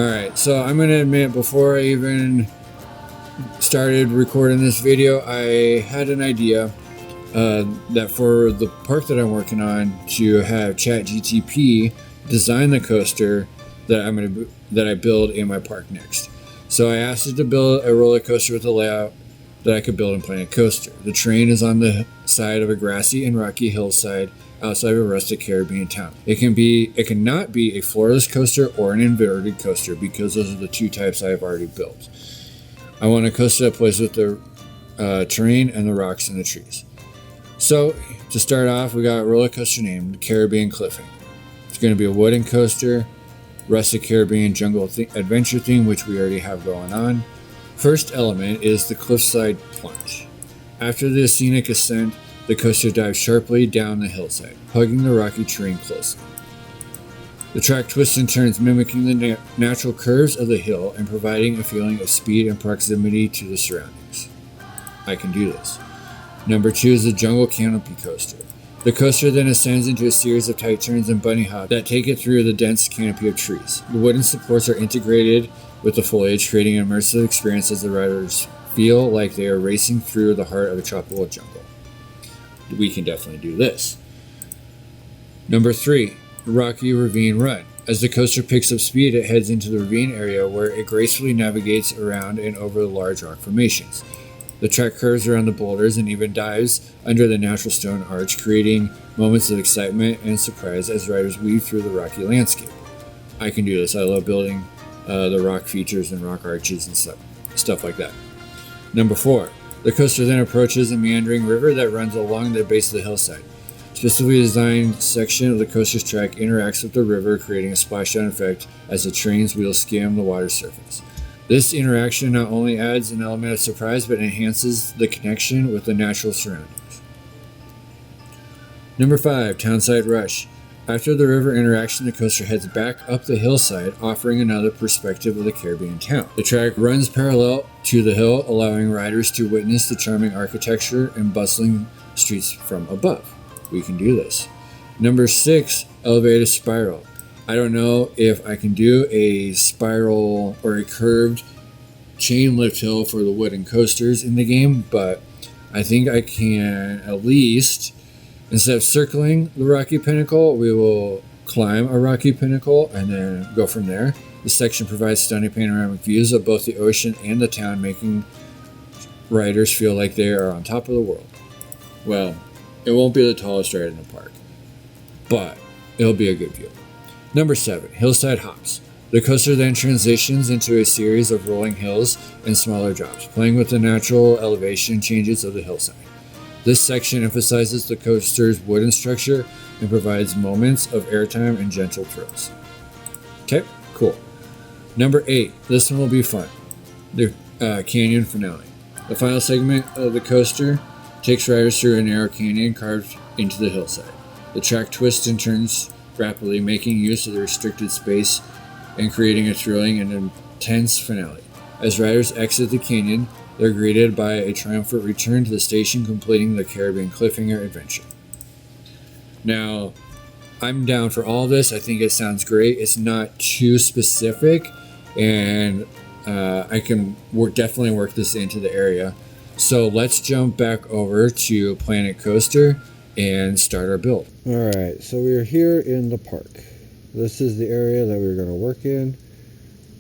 Alright, so I'm going to admit, before I even started recording this video, I had an idea that for the park that I'm working on, to have ChatGPT design the coaster that I build in my park next. So I asked it to build a roller coaster with a layout that I could build in Planet Coaster. The terrain is on the side of a grassy and rocky hillside outside of a rustic Caribbean town. It cannot be a floorless coaster or an inverted coaster, because those are the two types I have already built. I want a coaster that plays with the terrain and the rocks and the trees. So to start off, we got a roller coaster named Caribbean Cliffing. It's going to be a wooden coaster, rustic Caribbean jungle adventure theme, which we already have going on. First element is the cliffside plunge. After the scenic ascent, the coaster dives sharply down the hillside, hugging the rocky terrain closely. The track twists and turns, mimicking the natural curves of the hill and providing a feeling of speed and proximity to the surroundings. I can do this. Number 2 is the jungle canopy coaster. The coaster then ascends into a series of tight turns and bunny hops that take it through the dense canopy of trees. The wooden supports are integrated with the foliage, creating an immersive experience as the riders feel like they are racing through the heart of a tropical jungle. We can definitely do this. Number 3, the Rocky Ravine Run. As the coaster picks up speed, it heads into the ravine area where it gracefully navigates around and over the large rock formations. The track curves around the boulders and even dives under the natural stone arch, creating moments of excitement and surprise as riders weave through the rocky landscape. I can do this. I love building the rock features and rock arches and stuff like that. Number 4, the coaster then approaches a meandering river that runs along the base of the hillside. Specifically designed section of the coaster's track interacts with the river, creating a splashdown effect as the train's wheels skim the water surface. This interaction not only adds an element of surprise, but enhances the connection with the natural surroundings. Number 5, Townside Rush. After the river interaction, the coaster heads back up the hillside, offering another perspective of the Caribbean town. The track runs parallel to the hill, allowing riders to witness the charming architecture and bustling streets from above. We can do this. Number 6, Elevated Spiral. I don't know if I can do a spiral or a curved chain lift hill for the wooden coasters in the game, but I think I can at least, instead of circling the rocky pinnacle, we will climb a rocky pinnacle and then go from there. This section provides stunning panoramic views of both the ocean and the town, making riders feel like they are on top of the world. Well, it won't be the tallest ride in the park, but it'll be a good view. Number 7, Hillside Hops. The coaster then transitions into a series of rolling hills and smaller drops, playing with the natural elevation changes of the hillside. This section emphasizes the coaster's wooden structure and provides moments of airtime and gentle thrills. Okay, cool. Number 8, this one will be fun. The canyon finale. The final segment of the coaster takes riders through a narrow canyon carved into the hillside. The track twists and turns rapidly, making use of the restricted space and creating a thrilling and intense finale. As riders exit the canyon, they're greeted by a triumphant return to the station, completing the Caribbean Cliffhanger adventure. Now, I'm down for all this. I think it sounds great. It's not too specific, and I can definitely work this into the area. So let's jump back over to Planet Coaster and start our build. Alright, so we are here in the park. This is the area that we're going to work in.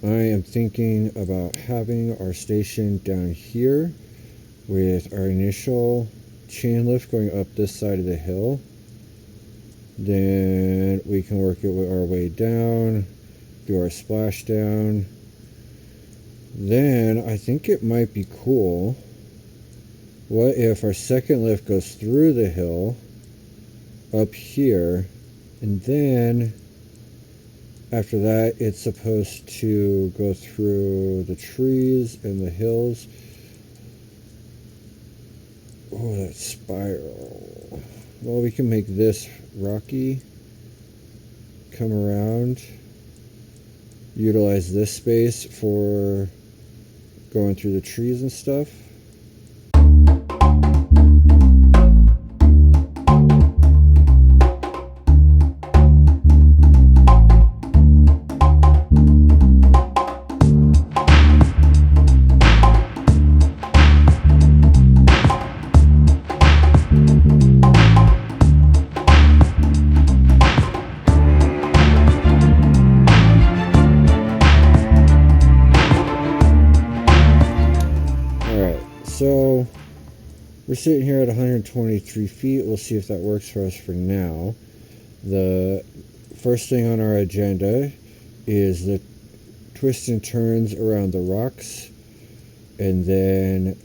I am thinking about having our station down here with our initial chain lift going up this side of the hill. Then we can work it our way down, do our splashdown. Then I think it might be cool. What if our second lift goes through the hill up here, and then after that it's supposed to go through the trees and the hills. Oh, that spiral. Well, we can make this rocky, come around, utilize this space for going through the trees and stuff. So we're sitting here at 123 feet. We'll see if that works for us for now. The first thing on our agenda is the twists and turns around the rocks, and then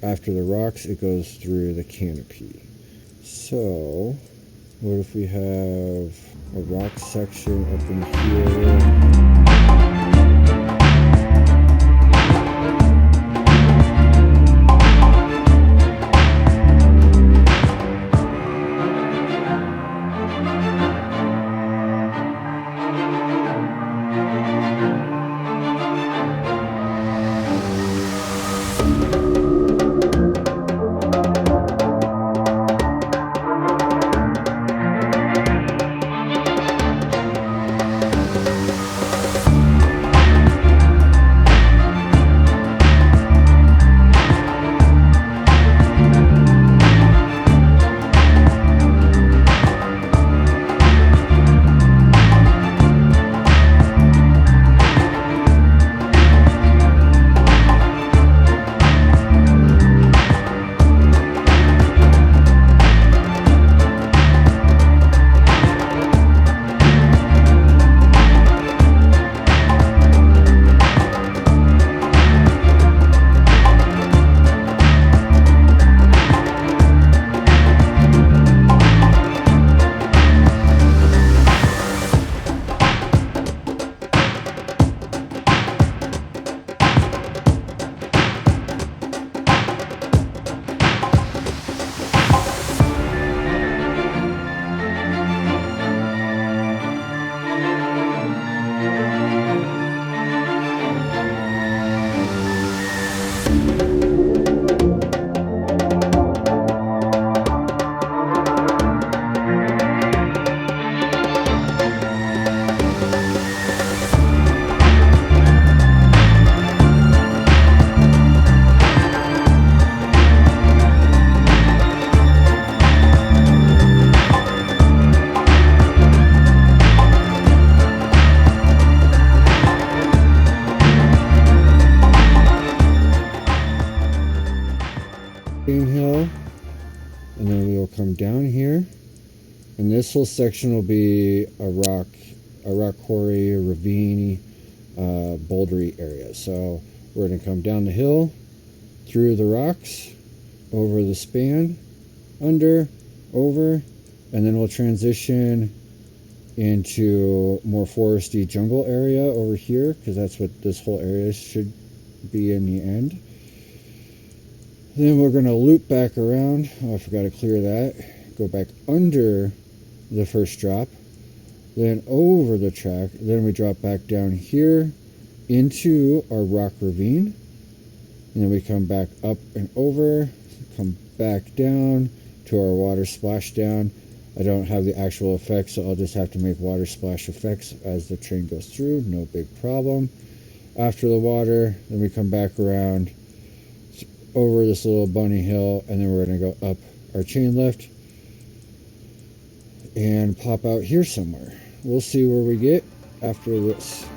after the rocks it goes through the canopy. So what if we have a rock section up in here? Hill, and then we will come down here, and this whole section will be a rock quarry, a ravine, bouldery area. So we're going to come down the hill, through the rocks, over the span, under, over, and then we'll transition into more foresty jungle area over here, because that's what this whole area should be in the end. Then we're going to loop back around. Oh, I forgot to clear that. Go back under the first drop, then over the track. Then we drop back down here into our rock ravine. And then we come back up and over, come back down to our water splashdown. I don't have the actual effects, so I'll just have to make water splash effects as the train goes through. No big problem. After the water, then we come back around over this little bunny hill, and then we're going to go up our chain lift and pop out here somewhere. We'll see where we get after this.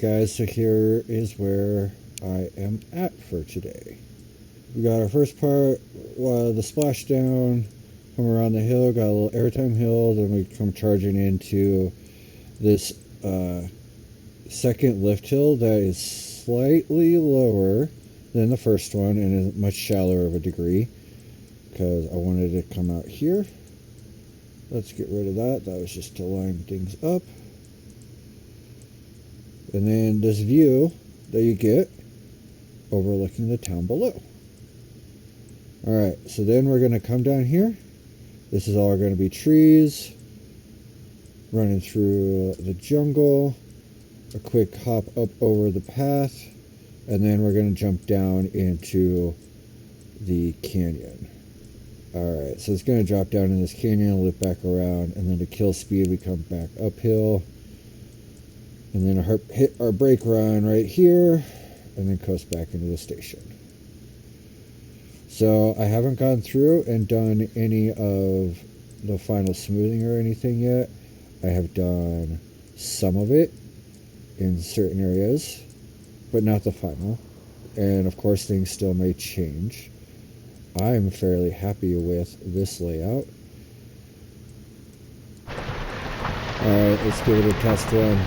Alright guys, so here is where I am at for today. We got our first part, the splashdown, come around the hill, got a little airtime hill, then we come charging into this second lift hill that is slightly lower than the first one and is much shallower of a degree because I wanted to come out here. Let's get rid of that. That was just to line things up. And then this view that you get overlooking the town below. Alright, so then we're going to come down here. This is all going to be trees, running through the jungle, a quick hop up over the path, and then we're going to jump down into the canyon. Alright, so it's going to drop down in this canyon, loop back around, and then to kill speed we come back uphill, and then hit our brake run right here, and then coast back into the station. So I haven't gone through and done any of the final smoothing or anything yet. I have done some of it in certain areas, but not the final. And of course things still may change. I'm fairly happy with this layout. Alright, let's give it a test run.